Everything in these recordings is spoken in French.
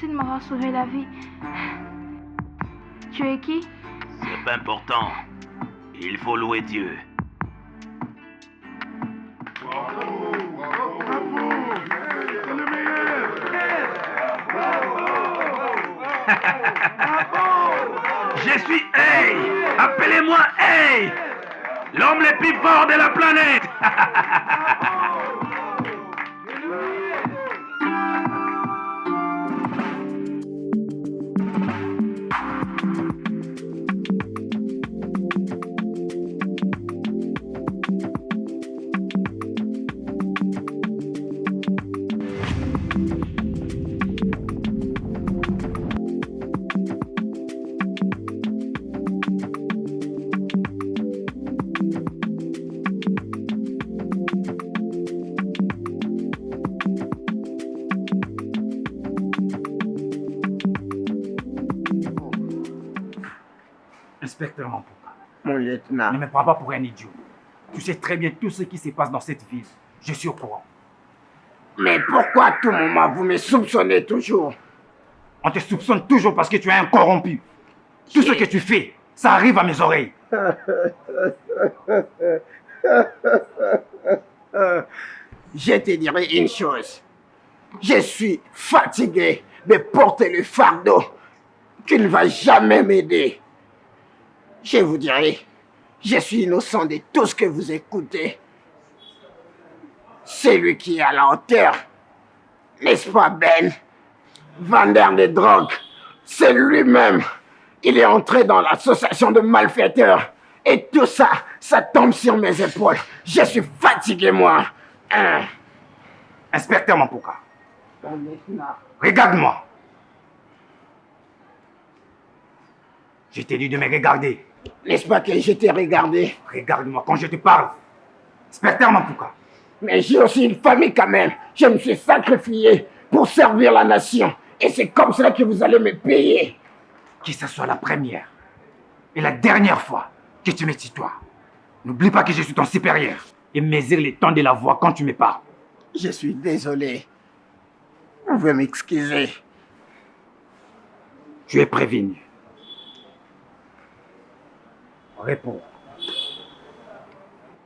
Merci de m'avoir sauvé la vie. Tu es qui? C'est pas important. Il faut louer Dieu. Je suis Hey! Appelez-moi Hey! L'homme le plus fort de la planète! Inspecteur Mampuka, Mon lieutenant. ne me prends pas pour un idiot. Tu sais très bien tout ce qui se passe dans cette ville. Je suis au courant. Mais pourquoi à tout moment vous me soupçonnez toujours? On te soupçonne toujours parce que tu es un corrompu. Tout ce que tu fais, ça arrive à mes oreilles. Je te dirai une chose. Je suis fatigué de porter le fardeau qui ne va jamais m'aider. Je vous dirai, je suis innocent de tout ce que vous écoutez. Celui qui est à la hauteur, n'est-ce pas Ben? Vendeur de drogue, c'est lui-même. Il est entré dans l'association de malfaiteurs. Et tout ça, ça tombe sur mes épaules. Je suis fatigué, moi. Inspecteur Mampuka, regarde-moi. Je t'ai dit de me regarder. N'est-ce pas que je t'ai regardé? Regarde-moi quand je te parle. Inspecteur Mampuka. Mais j'ai aussi une famille quand même. Je me suis sacrifié pour servir la nation. Et c'est comme cela que vous allez me payer. Que ce soit la première et la dernière fois que tu me tutoies. N'oublie pas que je suis ton supérieur. Et mesure le temps de la voix quand tu me parles. Je suis désolé. Vous pouvez m'excuser. Tu es prévenu. Réponds.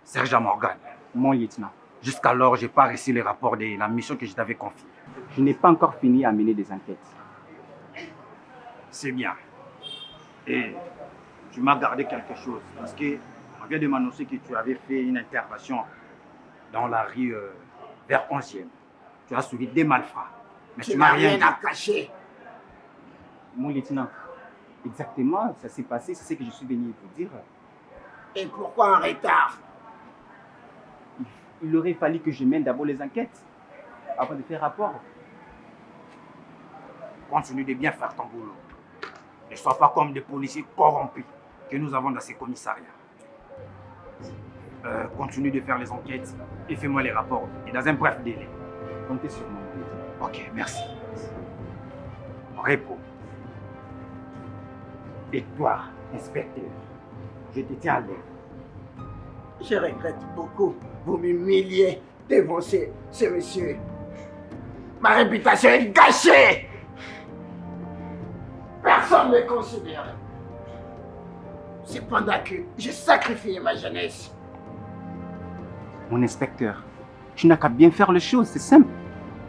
Sergent Morgan, mon lieutenant. Jusqu'alors, je n'ai pas reçu le rapport de la mission que je t'avais confiée. Je n'ai pas encore fini à mener des enquêtes. C'est bien. Et tu m'as gardé quelque chose parce qu'on vient de m'annoncer que tu avais fait une intervention dans la rue vers 11e. Tu as suivi des malfrats. Mais tu m'as rien dit. À cacher. Mon lieutenant, exactement, ça s'est passé, c'est ce que je suis venu vous dire. Et pourquoi en retard? Il aurait fallu que je mène d'abord les enquêtes avant de faire rapport. Continue de bien faire ton boulot. Ne sois pas comme des policiers corrompus que nous avons dans ces commissariats. Continue de faire les enquêtes et fais-moi les rapports. Et dans un bref délai. Comptez sur moi, mon lieutenant. Ok, merci. Repos. Et toi, inspecteur, je te tiens à l'aise. Je regrette beaucoup. Vous m'humiliez devant ce monsieur. Ma réputation est gâchée. Personne ne me considère. C'est pendant que j'ai sacrifié ma jeunesse. Mon inspecteur, tu n'as qu'à bien faire les choses, c'est simple.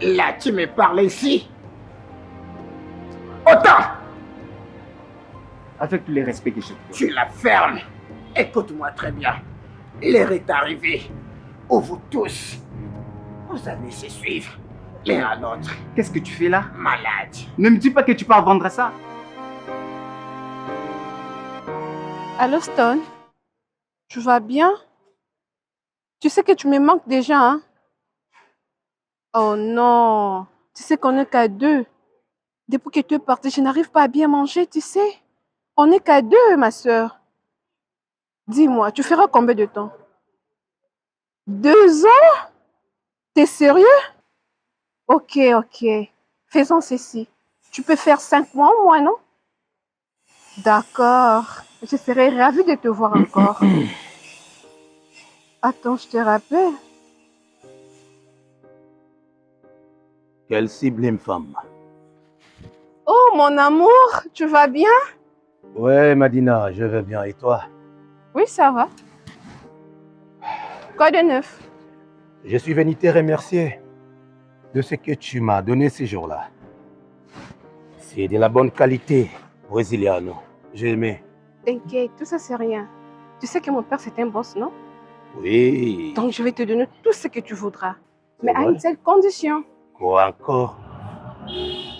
Là, tu me parles ici. Autant. Avec tous les respects que je te dois. Tu la fermes. Écoute-moi très bien. L'heure est arrivée où vous tous, vous allez se suivre l'un à l'autre. Qu'est-ce que tu fais là? Malade. Ne me dis pas que tu pars vendre ça. Allô, Stone? Tu vas bien? Tu sais que tu me manques déjà, hein? Oh non! Tu sais qu'on n'est qu'à deux. Depuis que tu es parti, je n'arrive pas à bien manger, tu sais. On n'est qu'à deux, ma soeur. Dis-moi, tu feras combien de temps? 2 ans? T'es sérieux? Ok. Faisons ceci. Tu peux faire 5 mois au moins, non? D'accord. Je serais ravie de te voir encore. Attends, je te rappelle. Quelle sublime femme. Oh, mon amour, tu vas bien? Ouais, Madina, je vais bien. Et toi? Oui, ça va. Quoi de neuf? Je suis venu te remercier de ce que tu m'as donné ces jours-là. C'est de la bonne qualité, brésiliano. J'ai aimé. T'inquiète, tout ça c'est rien. Tu sais que mon père c'est un boss, non? Oui. Donc je vais te donner tout ce que tu voudras. Mais à vrai? une seule condition. Quoi encore?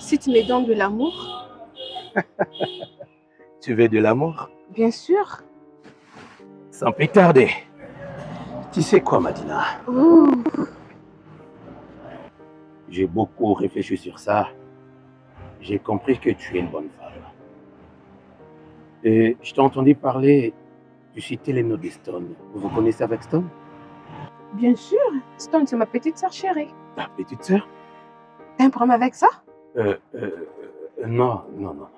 Si tu me donnes de l'amour, Tu veux de l'amour? bien sûr. Sans plus tarder. Tu sais quoi, Madina? Ouh. J'ai beaucoup réfléchi sur ça. J'ai compris que tu es une bonne femme. Et je t'ai entendu parler, tu citais les noms de Stone. Vous vous connaissez avec Stone? Bien sûr. Stone, c'est ma petite sœur chérie. Ta petite sœur? T'as un problème avec ça? Non, non, non.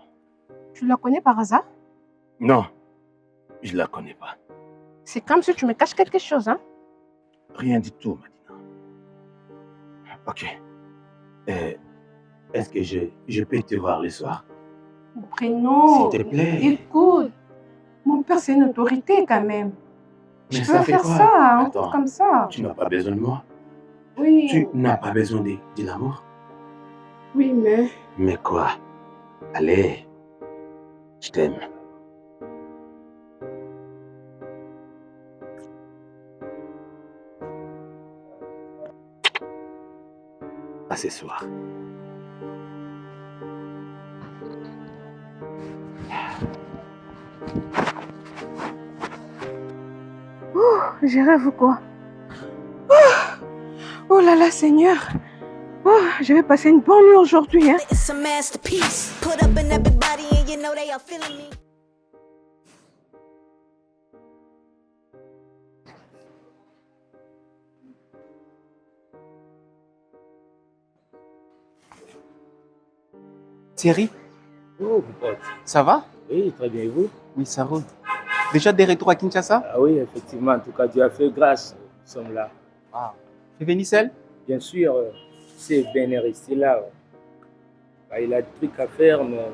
Tu la connais par hasard? Non, je la connais pas. C'est comme si tu me caches quelque chose, hein? Rien du tout, Madina. Ok. Est-ce que je peux te voir le soir? Prénom. S'il te plaît. Écoute, mon père c'est une autorité quand même. Mais Je ça peux fait faire quoi? ça, un Attends. truc comme ça. Tu n'as pas besoin de moi. Oui. Tu n'as pas besoin de l'amour. Oui, mais Mais quoi? Allez, je t'aime. À ce soir. je rêve ou quoi? Oh là là, Seigneur. Oh, je vais passer une bonne nuit aujourd'hui, hein. It's a masterpiece. Put up in everybody and you know they are feeling me. Thierry, Oh, mon pote. ça va? Oui, très bien. Et vous? Oui, ça roule. Déjà des retours à Kinshasa? Ah oui, effectivement. En tout cas, Dieu a fait grâce. Nous sommes là. Ah. Tu es venu seul? Bien sûr, c'est Ben est resté là. Bah, il a des trucs à faire, mais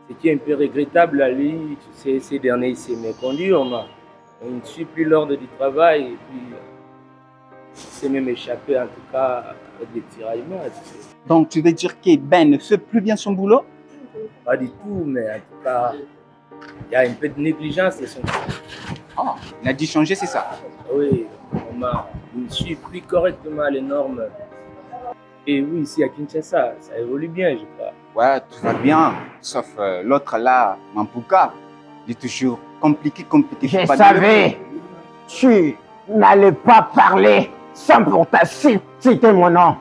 ce qui est un peu regrettable à lui, tu sais, ces derniers, il s'est méconduit. On ne suit plus l'ordre du travail. Et puis, il s'est même échappé, en tout cas, avec des tiraillements. Tu sais. Donc tu veux dire que Ben ne fait plus bien son boulot? Pas du tout, mais en tout cas, il y a un peu de négligence de son côté. Ah, il a dû changer, c'est ça? Oui, il ne suit plus correctement les normes. Et oui, ici à Kinshasa, ça évolue bien, je crois. Ouais, tout va bien. Sauf l'autre là, Mampuka. Il est toujours compliqué. Je Faut pas savais, tu n'allais pas parler sans pour ta citer mon nom.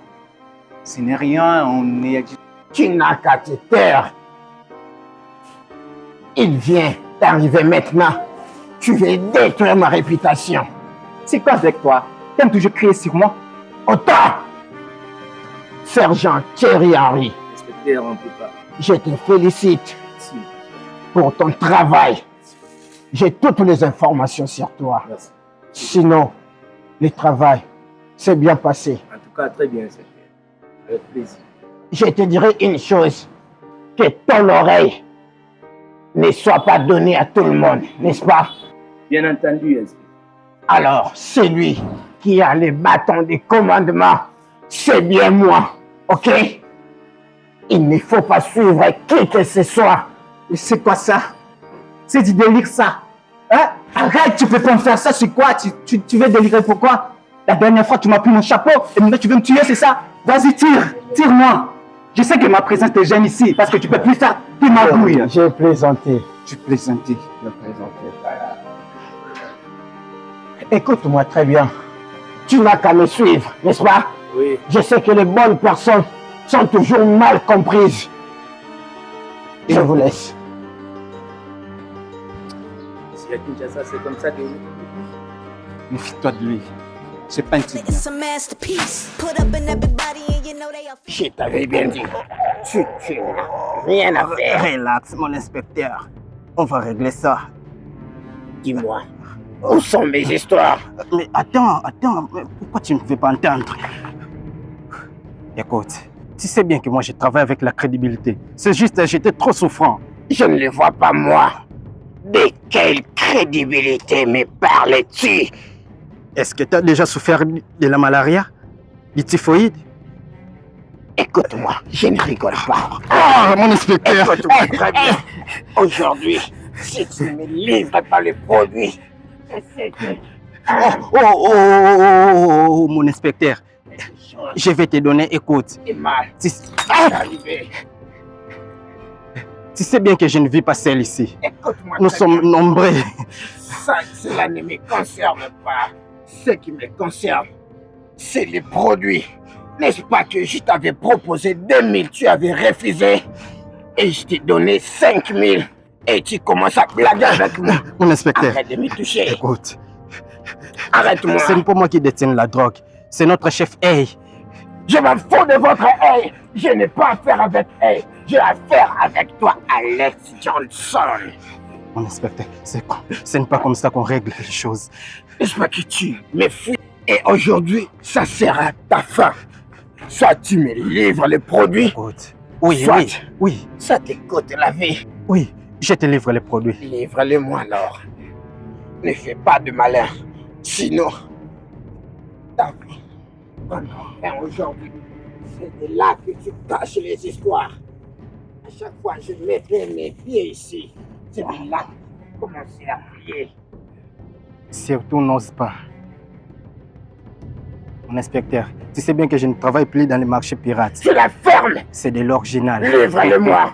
Ce n'est rien, on est... Tu n'as qu'à te taire. Il vient d'arriver maintenant. Tu veux détruire ma réputation. C'est quoi avec toi? T'aimes toujours crier sur moi? Autant, Sergent Thierry Henry, Inspecteur, on ne peut pas. je te félicite Si, pour ton travail. J'ai toutes les informations sur toi. merci. Sinon, le travail s'est bien passé. En tout cas, très bien, inspecteur. Avec plaisir. Je te dirai une chose, que ton oreille ne soit pas donnée à tout le monde, n'est-ce pas? Bien entendu, inspecteur. Alors, celui qui a les bâtons de commandement, c'est bien moi, ok? Il ne faut pas suivre qui que ce soit. Mais c'est quoi ça? C'est du délire ça? Hein? Arrête, tu peux pas me faire ça, c'est quoi? Tu veux délirer pourquoi? La dernière fois tu m'as pris mon chapeau et maintenant tu veux me tuer, c'est ça? Vas-y, tire-moi. Je sais que ma présence te gêne ici parce que tu peux plus faire tes magouilles. J'ai plaisanté. Tu plaisantais. J'ai plaisanté. Écoute-moi très bien. Tu n'as qu'à me suivre, n'est-ce pas? Oui, Je sais que les bonnes personnes sont toujours mal comprises. Je vous laisse. ici à Kinshasa, c'est comme ça que vous... Méfie-toi de lui. C'est pas un type bien. It's a masterpiece. Put up in everybody and you know they are Je t'avais bien dit. Tu n'as rien à faire. Relax, mon inspecteur. On va régler ça. Dis-moi, où sont mes histoires? Mais attends, mais pourquoi tu ne veux pas entendre? Écoute, Tu sais bien que moi, je travaille avec la crédibilité. C'est juste, j'étais trop souffrant. Je ne le vois pas, moi. De quelle crédibilité me parles-tu? Est-ce que tu as déjà souffert de la malaria? Du typhoïde? Écoute-moi, je ne rigole pas. Ah, mon inspecteur! Écoute-moi très bien. Aujourd'hui, si tu ne me livres pas le produit, c'est que... Oh, mon inspecteur. Je vais te donner, écoute. C'est mal. Tu Arrivé. sais bien que je ne vis pas seul ici. Écoute-moi. Nous sommes nombreux. Cela ne me concerne pas. Ce qui me concerne, c'est les produits. N'est-ce pas que je t'avais proposé 2000, tu avais refusé et je t'ai donné 5000 et tu commences à blaguer avec moi. Mon inspecteur. Arrête de me toucher. Écoute. Arrête-moi. Ce n'est pas moi qui détiens la drogue. C'est notre chef Hey. Je m'en fous de votre Hey. Je n'ai pas affaire avec Hey. J'ai affaire avec toi, Alex Johnson. Mon inspecteur, ce n'est pas comme ça qu'on règle les choses. N'est-ce pas que tu me fuis? Et aujourd'hui, ça sera ta fin. Soit tu me livres les produits. Écoute. Oui, soit oui. Ça te coûte la vie. Oui, je te livre les produits. Livre-les-moi alors. Ne fais pas de malin. Sinon, ta vie va enfin aujourd'hui. C'est de là que tu caches les histoires. À chaque fois, je mettrai mes pieds ici. C'est de là que tu commences à prier. Surtout, n'ose pas. Mon inspecteur, tu sais bien que je ne travaille plus dans les marchés pirates. Tu la fermes. C'est de l'original. Livre-le-moi.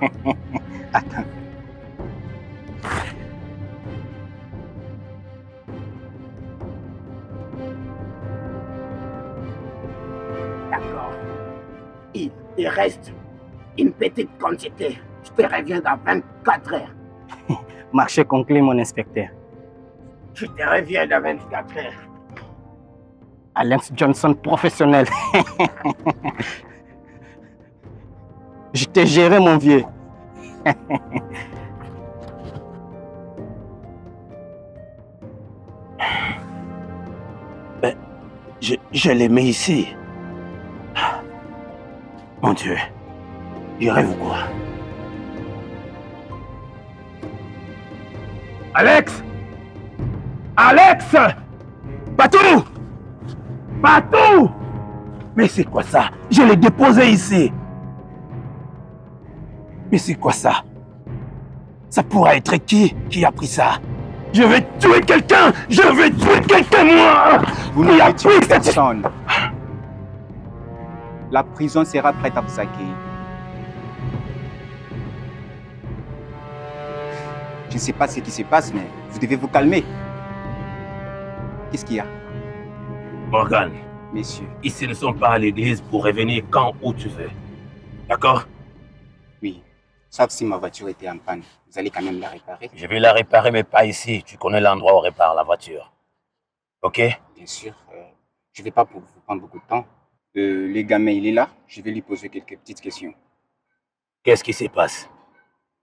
Attends. D'accord. Il te reste une petite quantité. Je te reviens dans 24 heures. Marché conclu, mon inspecteur. Je te reviens dans 24 heures. Alex Johnson professionnel. Je t'ai géré, mon vieux. Ben, je l'ai mis ici. Mon Dieu, il rêve ou quoi? Alex! Alex! Patou! Patou! Mais c'est quoi ça? Je l'ai déposé ici. Mais c'est quoi ça? Ça pourra être qui a pris ça? Je vais tuer quelqu'un! Je vais tuer quelqu'un, moi! Vous n'avez tué personne. La prison sera prête à vous accueillir. Je ne sais pas ce qui se passe, mais vous devez vous calmer. Qu'est-ce qu'il y a? Morgan, Messieurs. ici ne sommes pas à l'église pour revenir quand où tu veux. D'accord? Oui. Sauf si ma voiture était en panne. Vous allez quand même la réparer? Je vais la réparer, mais pas ici. Tu connais l'endroit où on répare la voiture. Ok? Bien sûr. Je ne vais pas vous prendre beaucoup de temps. Le gamin, il est là. Je vais lui poser quelques petites questions. Qu'est-ce qui se passe?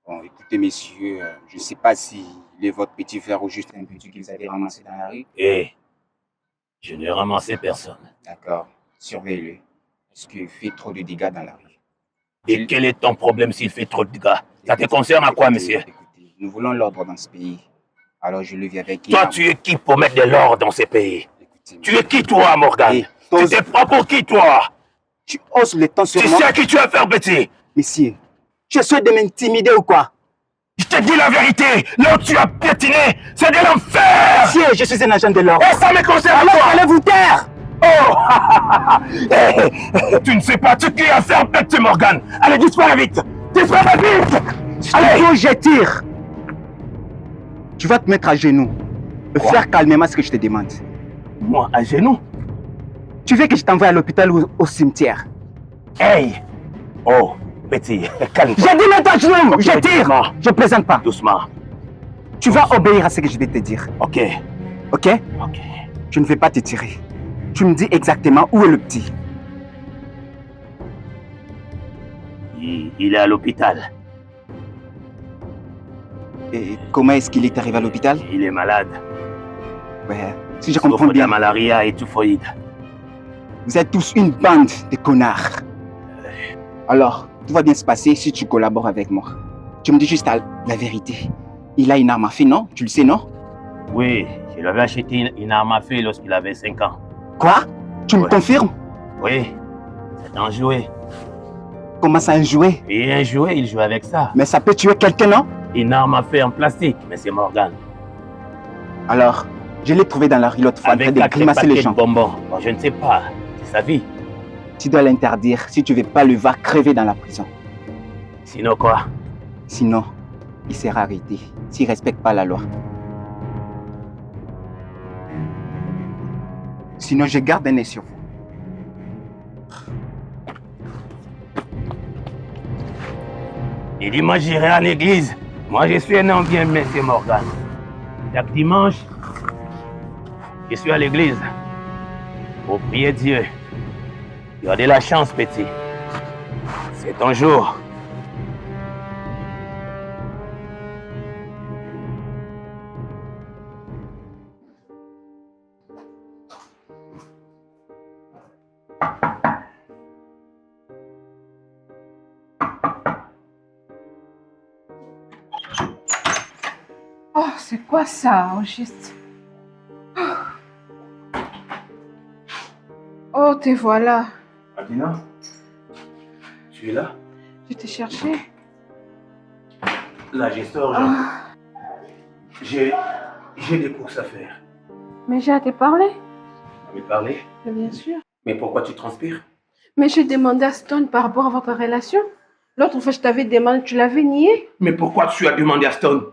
Bon, écoutez, messieurs, je ne sais pas si il est votre petit frère ou juste un petit que vous avez ramassé dans la rue. Eh, je n'ai ramassé personne. D'accord. Surveillez-le. Est-ce qu'il fait trop de dégâts dans la rue? Et quel est ton problème s'il fait trop de dégâts? Ça te concerne à quoi, monsieur? Écoutez, nous voulons l'ordre dans ce pays. Alors je le vis avec... Toi, tu es qui pour mettre de l'ordre dans ce pays? Tu es qui, toi, Morgan? Tu t'es pas pour qui, toi? Tu oses le temps sur tu moi? sais à qui tu as affaire, petit? Monsieur, je souhaite de m'intimider ou quoi? Je te dis la vérité. Là où tu as piétiné, c'est de l'enfer. Monsieur, je suis un agent de l'ordre. Et ça me concerne. Alors allez vous taire. Oh. Tu ne sais pas ce qu'il y a à faire, petit Morgan. Allez, disparais vite. Disparais vite. Allez, je tire. Tu vas te mettre à genoux. Faire calmement ce que je te demande. Moi, à genoux? Tu veux que je t'envoie à l'hôpital ou au cimetière? Hey! Oh, petit, calme-toi. J'ai dit mettre à genoux, okay, je tire. Doucement. Je plaisante pas. Doucement. Tu vas obéir à ce que je vais te dire. Ok. Ok? Ok. Je ne vais pas te tirer. Tu me dis exactement où est le petit. Il est à l'hôpital. Et comment est-ce qu'il est arrivé à l'hôpital? Il est malade. Ouais, si je comprends bien. La malaria et typhoïde. Vous êtes tous une bande de connards. Alors, tout va bien se passer si tu collabores avec moi. Tu me dis juste la vérité. Il a une arme à feu, non? Tu le sais, non? Oui, je lui avais acheté une arme à feu lorsqu'il avait 5 ans. Quoi? Tu me confirmes? Oui, c'est un jouet. Comment ça, un jouet? Et un jouet, il joue avec ça. Mais ça peut tuer quelqu'un, non? Une arme à feu en plastique, monsieur Morgan. Alors, je l'ai trouvé dans la rue l'autre fois en train Avec de 4 grimacer les paquets gens. de bonbons. Bon, je ne sais pas, c'est sa vie. Tu dois l'interdire si tu veux pas le voir crever dans la prison. Sinon quoi? Sinon, il sera arrêté s'il ne respecte pas la loi. Sinon, je garde un œil sur vous. Il dit, moi j'irai à l'église. Moi je suis un homme bien, monsieur Morgan. Chaque dimanche, je suis à l'église pour prier Dieu. Tu as de la chance, petit. C'est ton jour. Oh, c'est quoi ça, au juste? Oh, te voilà. Adina, tu es là? Je t'ai cherché. Là, je sors. J'ai des courses à faire. Mais j'ai à te parler. Tu veux parler? Mais bien sûr. Mais pourquoi tu transpires? Mais j'ai demandé à Stone par rapport à votre relation. L'autre fois, je t'avais demandé, tu l'avais nié. Mais pourquoi tu as demandé à Stone?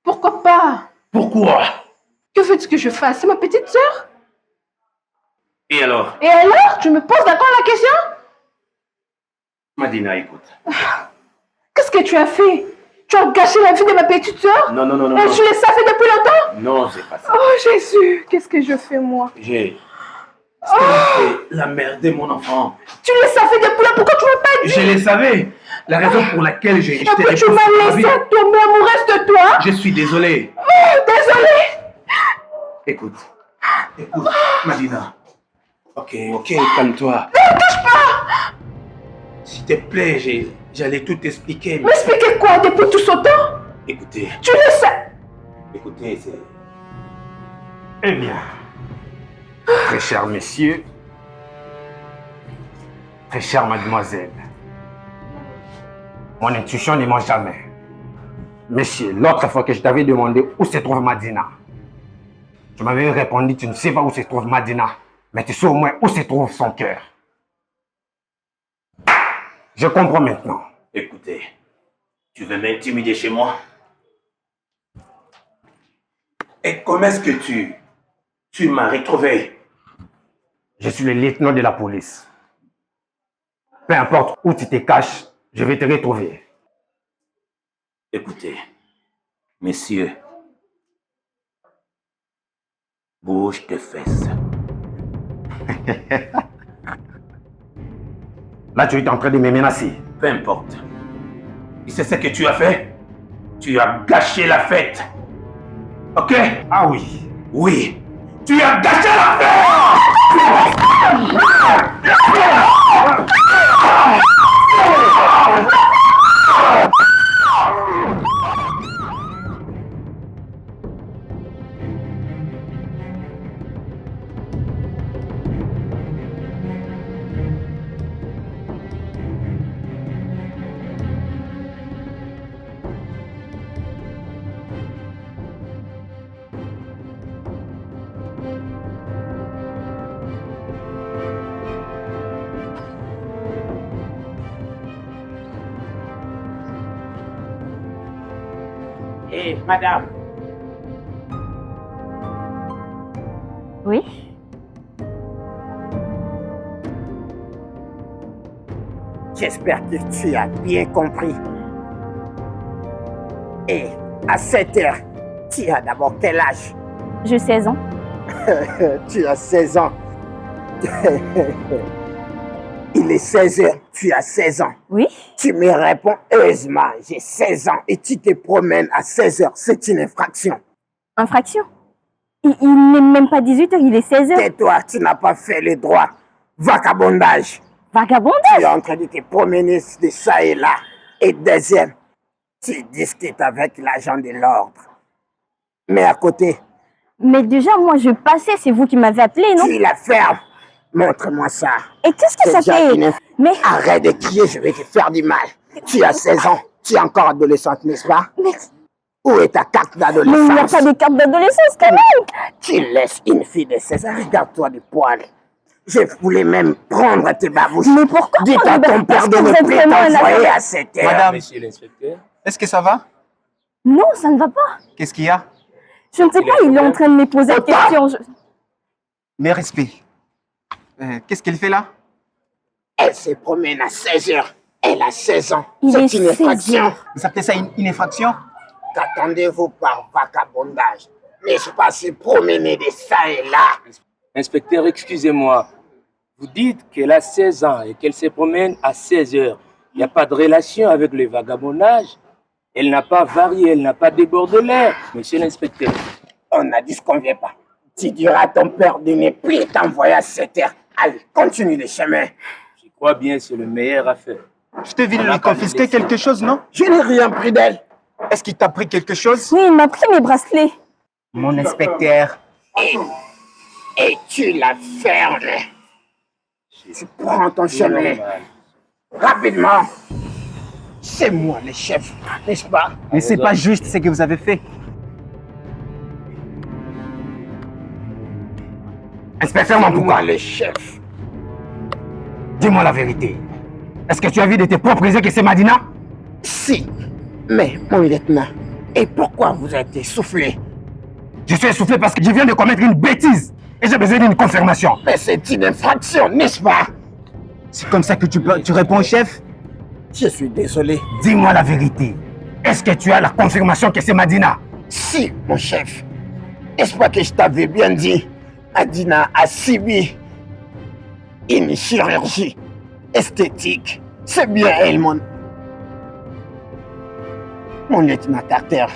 Pourquoi pas? Pourquoi? Que veux-tu que je fasse? C'est ma petite sœur. Et alors? Et alors? Tu me poses d'accord la question? Madina, écoute. Qu'est-ce que tu as fait? Tu as gâché la vie de ma petite sœur? Non, non, non, non. Et non. tu le savais depuis longtemps? Non, c'est pas ça. Oh Jésus, qu'est-ce que je fais moi? C'est la mère de mon enfant. Tu le savais depuis là, pourquoi tu m'as pas dit? Je le savais. La raison pour laquelle je Et t'ai puis tu m'as laissé tomber amoureuse de toi? Je suis désolé. Oh, désolé. Écoute, Madina. Ok, calme-toi. Ne touche pas. S'il te plaît, j'allais tout t'expliquer. Mais... M'expliquer quoi depuis tout ce temps? Écoutez. Tu le sais. Écoutez, c'est... Eh bien, très cher monsieur, très chère mademoiselle, mon intuition ne ment jamais. Monsieur, l'autre fois que je t'avais demandé où se trouve Madina, tu m'avais répondu, tu ne sais pas où se trouve Madina, mais tu sais au moins où se trouve son cœur. Je comprends maintenant. Écoutez, tu veux m'intimider chez moi? Et comment est-ce que tu m'as retrouvé? Je suis le lieutenant de la police. Peu importe où tu te caches, je vais te retrouver. Écoutez, messieurs, bouge tes fesses. Là, tu es en train de me menacer. Peu importe. Tu sais ce que tu as fait? Tu as gâché la fête. Ok? Ah oui. Oui. Tu as gâché la fête! Eh, madame. Oui? J'espère que tu as bien compris. Et à 7 heures, tu as d'abord quel âge? J'ai 16 ans. Tu as 16 ans. Il est 16 heures, tu as 16 ans. Oui? Tu me réponds, heureusement, j'ai 16 ans et tu te promènes à 16 heures. C'est une infraction. Infraction? Il n'est même pas 18 heures, il est 16 heures. Tais-toi, tu n'as pas fait le droit. Vagabondage. Vagabondage. Tu es en train de te promener de ça et là. Et deuxième, tu discutes avec l'agent de l'ordre. Mais à côté, Mais déjà, moi, je passais, c'est vous qui m'avez appelé, non? tu la fermes. Montre-moi ça. Et qu'est-ce que C'est ça déjà fait? fini. Mais, Arrête de crier, je vais te faire du mal. Tu as 16 ans, tu es encore adolescente, n'est-ce pas? mais Où est ta carte il n'y a d'adolescence? pas de carte d'adolescence quand même. Tu laisses une fille de 16 ans, regarde-toi du poil. Je voulais même prendre tes babouches. Mais pourquoi Dis à prendre- ton père parce de que ne vous êtes plus vraiment un t'envoyer agent. à cette heure. Madame, Monsieur l'inspecteur. est-ce que ça va? Non, ça ne va pas. Qu'est-ce qu'il y a? Je ne sais pas, il est en train de me poser des questions. Mes respects. Qu'est-ce qu'elle fait là? Elle se promène à 16 heures. Elle a 16 ans. Il C'est est une 16 infraction. Vous appelez ça une infraction? Qu'attendez-vous par vagabondage? N'est-ce pas se promener de ça et là? Inspecteur, excusez-moi. Vous dites qu'elle a 16 ans et qu'elle se promène à 16 heures. Il n'y a pas de relation avec le vagabondage. Elle n'a pas varié, elle n'a pas débordé l'air, monsieur l'inspecteur. On a dit ce qu'on ne vient pas. Tu diras à ton père de ne plus t'envoyer à cette heure. Allez, continue le chemin. Je crois bien que c'est le meilleur à faire. Je t'ai vu lui confisquer quelque chose, non? Je n'ai rien pris d'elle. Est-ce qu'il t'a pris quelque chose? Oui, il m'a pris mes bracelets. Mon inspecteur. Et tu la fermes. Tu prends ton chemin. Rapidement. C'est moi le chef, n'est-ce pas? Mais c'est pas juste ce que vous avez fait. Inspecteur Mampouka, Moi le chef. dis-moi la vérité. Est-ce que tu as vu de tes propres yeux que c'est Madina? Si. Mais, mon lieutenant, et pourquoi vous êtes essoufflé? Je suis essoufflé parce que je viens de commettre une bêtise et j'ai besoin d'une confirmation. Mais c'est une infraction, n'est-ce pas? C'est comme ça que tu réponds au chef? Je suis désolé. Dis-moi la vérité. Est-ce que tu as la confirmation que c'est Madina? Si, mon chef. N'est-ce pas que je t'avais bien dit? Madina a subi une chirurgie esthétique. C'est bien elle, mon lieutenant Carter.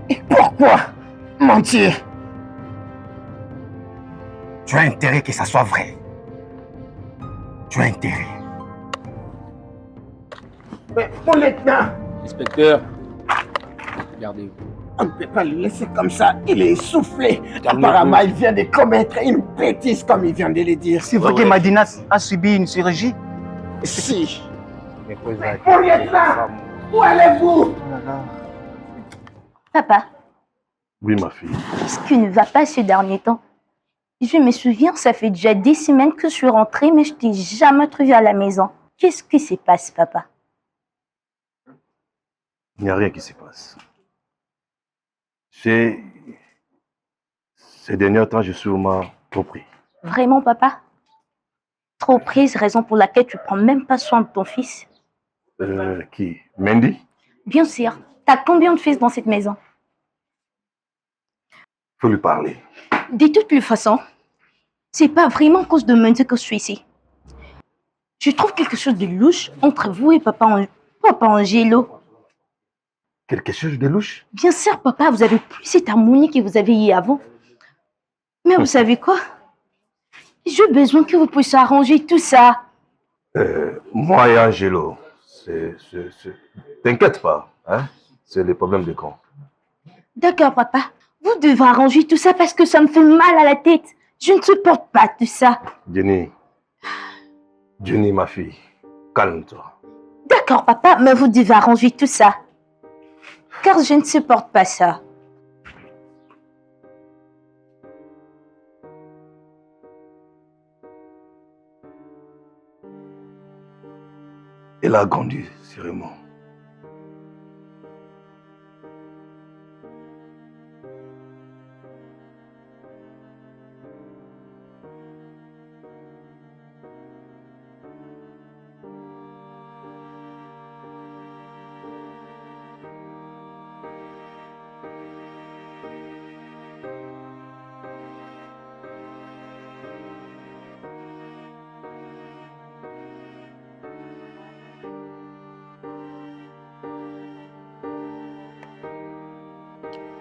Et pourquoi mentir? Tu as intérêt que ça soit vrai. Tu as intérêt. Mais, mon lieutenant, Inspecteur, regardez-vous. on ne peut pas le laisser comme ça. Il est essoufflé. Calmez-vous. Apparemment, il vient de commettre une bêtise, comme il vient de le dire. C'est vrai que Madina a subi une chirurgie? Si. Mon lieutenant, où allez-vous? Papa, Oui, ma fille. qu'est-ce qui ne va pas ces derniers temps? Je me souviens, ça fait déjà des semaines que je suis rentrée, mais je t'ai jamais trouvé à la maison. Qu'est-ce qui se passe, papa? Il n'y a rien qui se passe. Ces derniers temps, je suis vraiment trop pris. Vraiment, papa? Trop prise, raison pour laquelle tu prends même pas soin de ton fils? Qui? Mendy? Bien sûr. T'as combien de fils dans cette maison? Faut lui parler. De toutes les façons, c'est pas vraiment à cause de Mendy que je suis ici. Je trouve quelque chose de louche entre vous et papa Angelo. Quelque chose de louche? Bien sûr, papa, vous avez plus cette harmonie que vous avez eu avant. Mais vous savez quoi? J'ai besoin que vous puissiez arranger tout ça. Moi et Angelo, t'inquiète pas, hein? C'est les problèmes de con. D'accord, papa. Vous devez arranger tout ça parce que ça me fait mal à la tête. Je ne supporte pas tout ça. Jenny, ma fille, calme-toi. D'accord, papa, mais vous devez arranger tout ça. Car je ne supporte pas ça. Elle a grandi, sûrement.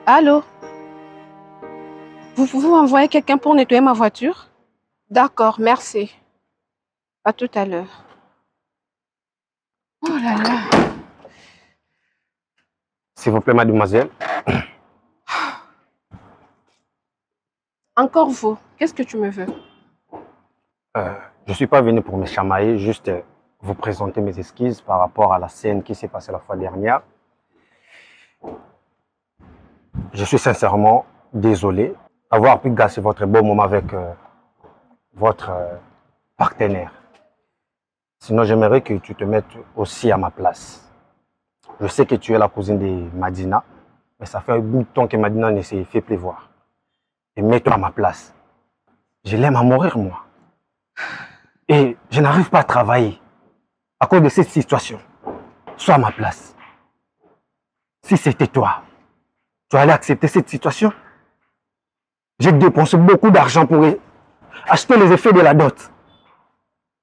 Allô? Vous pouvez envoyer quelqu'un pour nettoyer ma voiture? D'accord, merci. À tout à l'heure. Oh là là. S'il vous plaît, mademoiselle. Encore vous. Qu'est-ce que tu me veux? Je ne suis pas venu pour me chamailler, juste vous présenter mes excuses par rapport à la scène qui s'est passée la fois dernière. Je suis sincèrement désolé d'avoir pu gâcher votre beau moment avec votre partenaire. Sinon, j'aimerais que tu te mettes aussi à ma place. Je sais que tu es la cousine de Madina, mais ça fait un bout de temps que Madina ne s'est fait plus voir. Et mets-toi à ma place. Je l'aime à mourir, moi. Et je n'arrive pas à travailler à cause de cette situation. Sois à ma place. Si c'était toi, tu allais accepter cette situation? J'ai dépensé beaucoup d'argent pour acheter les effets de la dot.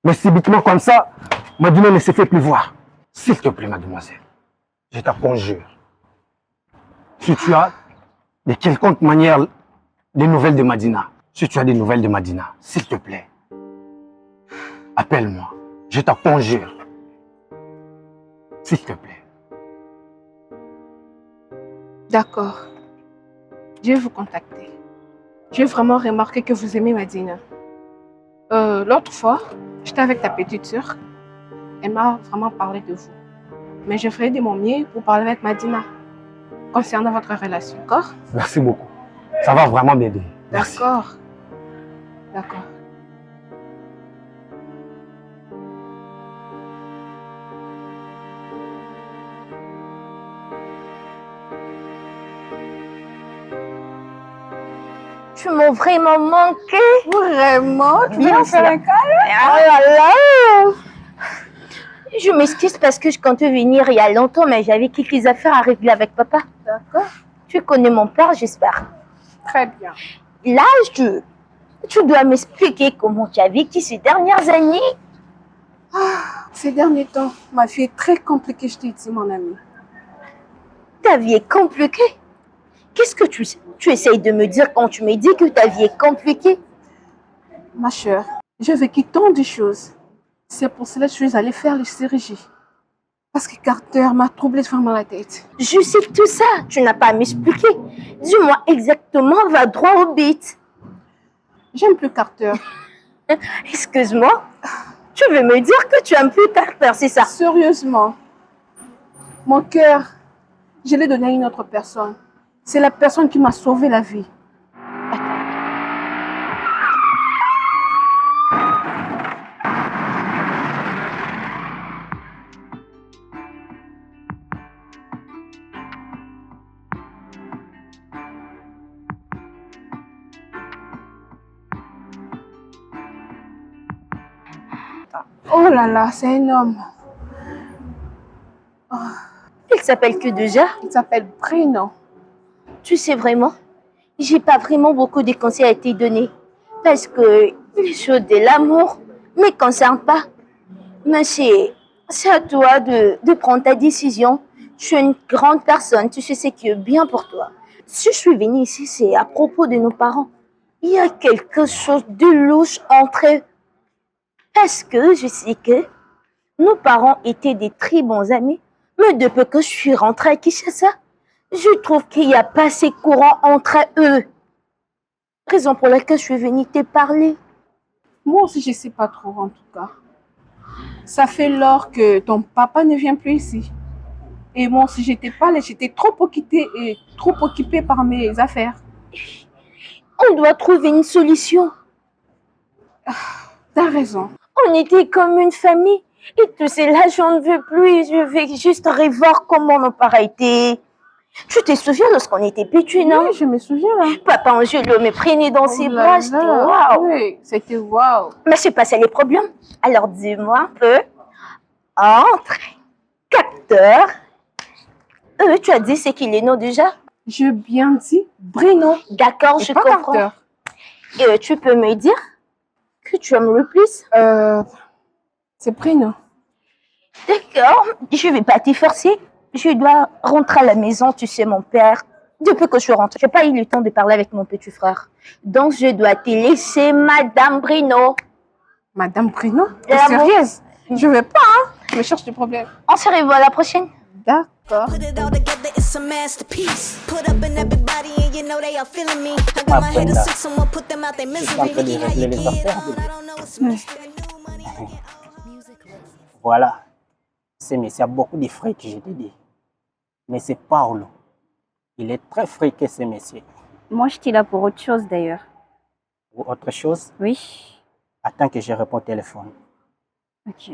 Mais subitement comme ça, Madina ne se fait plus voir. S'il te plaît, mademoiselle, je te conjure. Si tu as de quelconque manière des nouvelles de Madina, si tu as des nouvelles de Madina, s'il te plaît, appelle-moi. Je te conjure. S'il te plaît. D'accord. Je vais vous contacter. J'ai vraiment remarqué que vous aimez Madina. L'autre fois, j'étais avec ta petite sœur. Elle m'a vraiment parlé de vous. Mais je ferai de mon mieux pour parler avec Madina concernant votre relation, d'accord? Merci beaucoup. Ça va vraiment m'aider. Merci. D'accord. D'accord. Tu m'as vraiment manqué. Vraiment? Tu veux Bien me faire sûr. un câlin? Oh là là. Je m'excuse parce que je comptais venir il y a longtemps, mais j'avais quelques affaires à régler avec papa. D'accord. Tu connais mon père, j'espère. Très bien. Là, tu dois m'expliquer comment tu as vécu ces dernières années. Ces derniers temps, ma vie est très compliquée, je t'ai dit, mon ami. Ta vie est compliquée. Qu'est-ce que tu essayes de me dire quand tu me dis que ta vie est compliquée? Ma chère, j'ai vécu tant de choses. C'est pour cela que je suis allée faire les chirurgies. Parce que Carter m'a troublé vraiment la tête. Je sais tout ça. Tu n'as pas à m'expliquer. Dis-moi exactement, va droit au but. J'aime plus Carter. Excuse-moi. Tu veux me dire que tu aimes plus Carter, c'est ça? Sérieusement. Mon cœur, je l'ai donné à une autre personne. C'est la personne qui m'a sauvé la vie. Oh là là, c'est un homme. Oh. Il s'appelle que déjà? Il s'appelle Bruno. Tu sais vraiment, j'ai pas vraiment beaucoup de conseils à te donner. Parce que les choses de l'amour ne me concernent pas. Mais c'est à toi de prendre ta décision. Tu es une grande personne, tu sais ce qui est bien pour toi. Si je suis venue ici, c'est à propos de nos parents. Il y a quelque chose de louche entre eux. Parce que je sais que nos parents étaient des très bons amis. Mais depuis que je suis rentrée à Kinshasa, je trouve qu'il n'y a pas assez courant entre eux. Raison pour laquelle je suis venue te parler. Moi aussi, je ne sais pas trop en tout cas. Ça fait lors que ton papa ne vient plus ici. Et moi aussi, j'étais pas là, j'étais trop occupée par mes affaires. On doit trouver une solution. T'as raison. On était comme une famille. Et tout cela, j'en veux plus. Je vais juste revoir comment nos parents étaient. Tu te souviens lorsqu'on était petits, non? Oui, je me souviens. Hein. Papa Angelo me prenait dans ses bras. C'était waouh. Oui, c'était waouh. Mais c'est pas ça les problèmes. Alors dis-moi un peu. Entre Carter. Tu as dit c'est qui les noms déjà? Je bien dit Bruno. D'accord, je comprends. Carter. Et tu peux me dire que tu aimes le plus? C'est Bruno. D'accord, je vais pas te forcer. Je dois rentrer à la maison, tu sais, mon père. Depuis que je suis rentrée, j'ai pas eu le temps de parler avec mon petit frère. Donc, je dois te laisser, Madame Bruno. Madame Bruno, t'es Ah bon? sérieuse? Je vais pas, hein? Je me cherche des problèmes. On se revoit la prochaine. D'accord. Put it all together, it's a masterpiece. Put up in everybody and you know they are feeling me. I got my head to sick, someone put them out their misery. Ricky, how you get on? I don't know, it's a mystery. New money, Voilà. Ce monsieur a beaucoup de fric, je te dis. Mais c'est Paolo. Il est très friqué, ce monsieur. Moi, j'étais là pour autre chose d'ailleurs. Ou autre chose? Oui. Attends que je réponds au téléphone. Ok.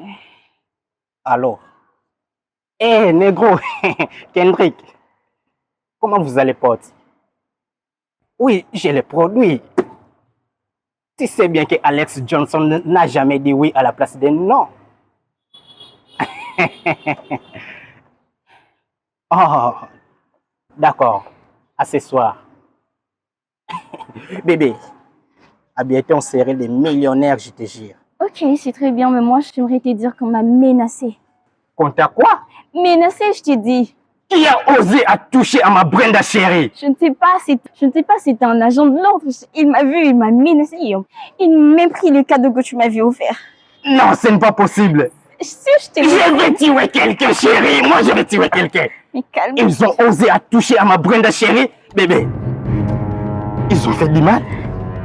Allô? Eh, négro, Kendrick, comment vous allez, pote? Oui, j'ai les produits. Tu sais bien que Alex Johnson n'a jamais dit oui à la place de non. Oh, d'accord. À ce soir. Bébé, à bientôt on serait des millionnaires, je te jure. Ok, c'est très bien, mais moi, j'aimerais te dire qu'on m'a menacé. Qu'on t'a quoi? Menacé, je te dis. Qui a osé à toucher à ma Brenda chérie? Je ne sais pas, c'était un agent de l'ordre. Il m'a vu, il m'a menacé. Il m'a même pris le cadeau que tu m'avais offert. Non, ce n'est pas possible. Je vais tuer quelqu'un, chérie. Moi, je vais tuer quelqu'un. Mais calme. Ils ont osé à toucher à ma Brenda chérie. Bébé, ils ont fait du mal?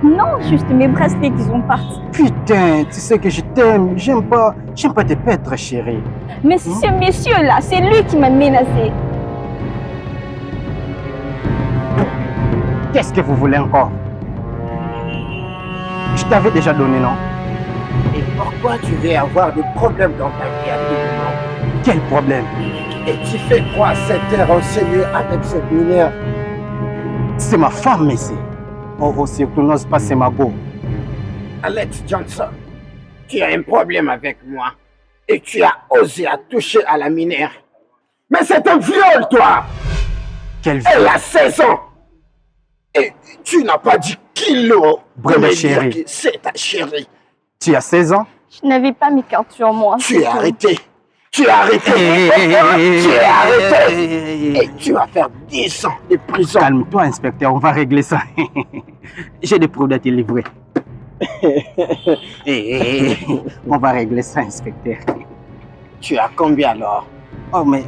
Non, juste mes bracelets qui sont partis. Putain, tu sais que je t'aime. J'aime pas te perdre, chérie. Mais c'est ce monsieur-là, c'est lui qui m'a menacé. Qu'est-ce que vous voulez encore? Je t'avais déjà donné, non? Et pourquoi tu veux avoir des problèmes dans ta vie à tout moment? Quel problème? Et tu fais quoi s'être renseigné avec cette mineur? C'est ma femme, monsieur. Oh, surtout n'ose pas, c'est ma go. Alex Johnson, tu as un problème avec moi et tu as osé à toucher à la mineure. Mais c'est un viol, toi! Quel viol? Elle a 16 ans! Et tu n'as pas dit kilo. Brenda chérie. C'est ta chérie. Tu as 16 ans? Je n'avais pas mes cartes sur moi. Tu es arrêté. Tu es arrêté. Tu es arrêté. Et tu vas faire 10 ans de prison. Calme-toi, inspecteur, on va régler ça. J'ai des produits à te livrer. On va régler ça, inspecteur. Tu as combien alors? Oh, mais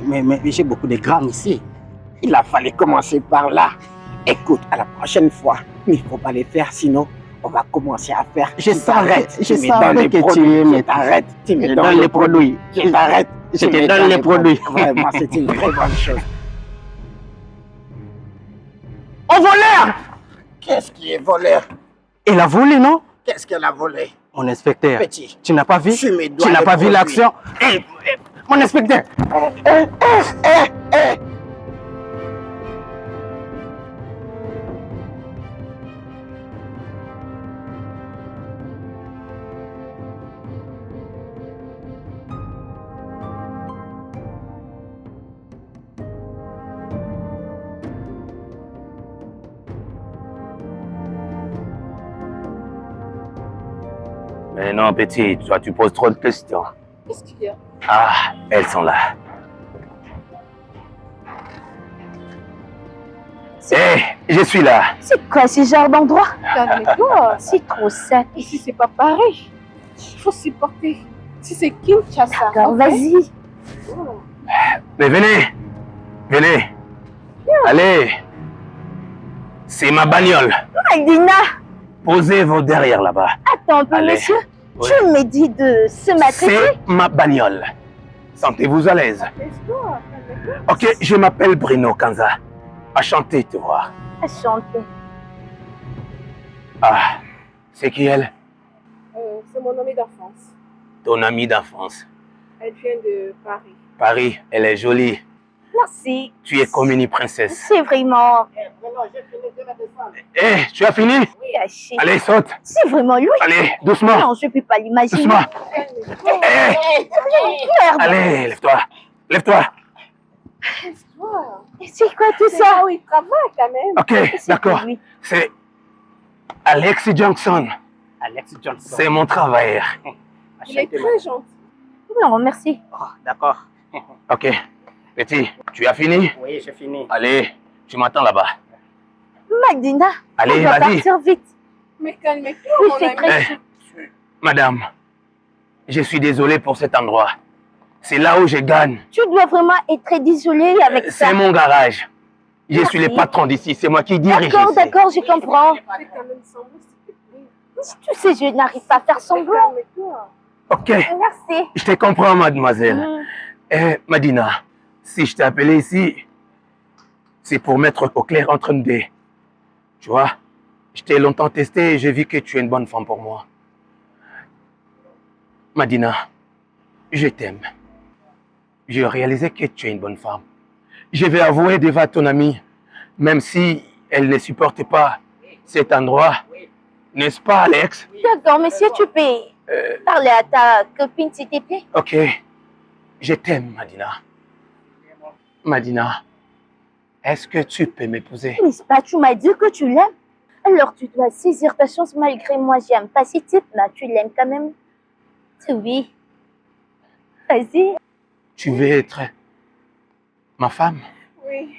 j'ai beaucoup de grammes ici. Il a fallu commencer par là. Écoute, à la prochaine fois, il ne faut pas les faire, sinon on va commencer à faire. Je savais que tu me t'arrêtes. Tu me donnes les produits. Je t'arrête. Je te donne les produits. Vraiment, c'est une très bonne chose. Oh, voleur! Qu'est-ce qui est voleur? Il a volé, non? Qu'est-ce qu'elle a volé? Mon inspecteur, Petit, tu n'as pas vu? Tu n'as pas vu l'action? Mon inspecteur! Mais non, petit, toi, tu poses trop de questions. Qu'est-ce qu'il y a? Ah, elles sont là. Eh, je suis là. C'est quoi ce genre d'endroit? Calme-toi. C'est trop sale. Ici, c'est pas pareil. Il faut supporter. Si c'est Kinshasa. D'accord, vas-y. Mais venez. Venez. Allez. C'est ma bagnole. Magdina! Posez-vous derrière là-bas. Attends un peu, Allez. monsieur. Oui. Tu me dis de se maltraiter? C'est ma bagnole. Sentez-vous à l'aise. Ok, je m'appelle Bruno Kanza. Enchanté de te voir. Enchanté. Ah, c'est qui elle? C'est mon amie d'enfance. Ton amie d'enfance. Elle vient de Paris. Paris, elle est jolie. Merci. Tu es comme une princesse. C'est vraiment... Eh, tu as fini? Oui, Haché. Allez, saute. C'est vraiment lui. Allez, doucement. Non, je ne peux pas l'imaginer. Doucement. Merde. Allez, lève-toi. Lève-toi. C'est quoi tout ça? Ah oui, il travaille quand même. Ok, d'accord. C'est Alex Johnson. Alex Johnson. C'est mon travailleur. Il est très gentil. Non, merci. Oh, d'accord. Ok. Petit, tu as fini? Oui, j'ai fini. Allez, tu m'attends là-bas. Magdina, Allez, on va vas-y. partir vite. Mais calme-toi, Il mon fait ami. très chaud. Madame, Je suis désolé pour cet endroit. C'est là où je gagne. Tu dois vraiment être très désolé avec ça. C'est mon garage. Je suis le patron d'ici. C'est moi qui dirige. D'accord, ici. d'accord, je comprends. Tu sais, je n'arrive pas à faire semblant. Ok. Merci. Je te comprends, mademoiselle. Madina, si je t'ai appelé ici, c'est pour mettre au clair entre nous deux. Tu vois, je t'ai longtemps testé et j'ai vu que tu es une bonne femme pour moi. Madina, je t'aime. J'ai réalisé que tu es une bonne femme. Je vais avouer devant ton amie, même si elle ne supporte pas cet endroit. N'est-ce pas, Alex? D'accord, monsieur, tu peux parler à ta copine, s'il te plaît? Ok. Je t'aime, Madina. Madina, est-ce que tu peux m'épouser? N'est-ce pas, tu m'as dit que tu l'aimes? Alors tu dois saisir ta chance malgré moi. J'aime pas ce type, mais tu l'aimes quand même. Oui. Vas-y. Tu veux être ma femme? Oui.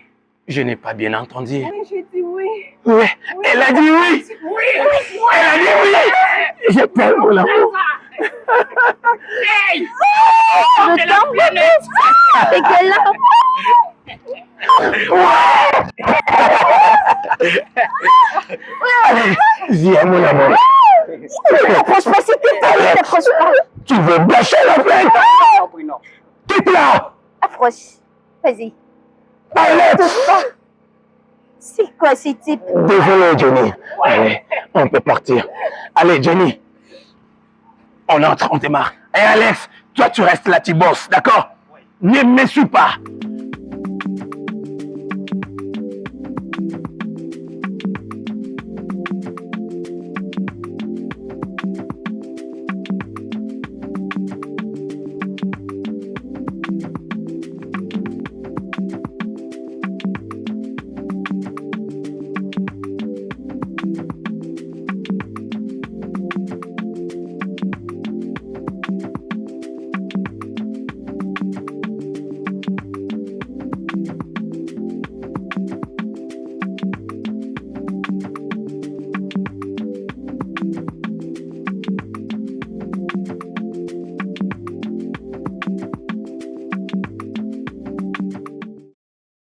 Je n'ai pas bien entendu. Oui, j'ai dit oui. Oui, elle a dit oui. Oui. Elle a dit oui. Je t'aime, mon amour. Hey! Je t'aime, c'est quelle là? Allez, viens, mon amour. Ne t'approche pas, s'il te plaît, ne t'approche pas. Tu veux bâcher la fête? Quitte là. Approche. Vas-y. Allez. C'est quoi ce type? Désolé, Johnny. Allez, on peut partir. Allez, Johnny. On entre, on démarre. Et Alex, toi, tu restes là, tu bosses, d'accord? Ne me suis pas.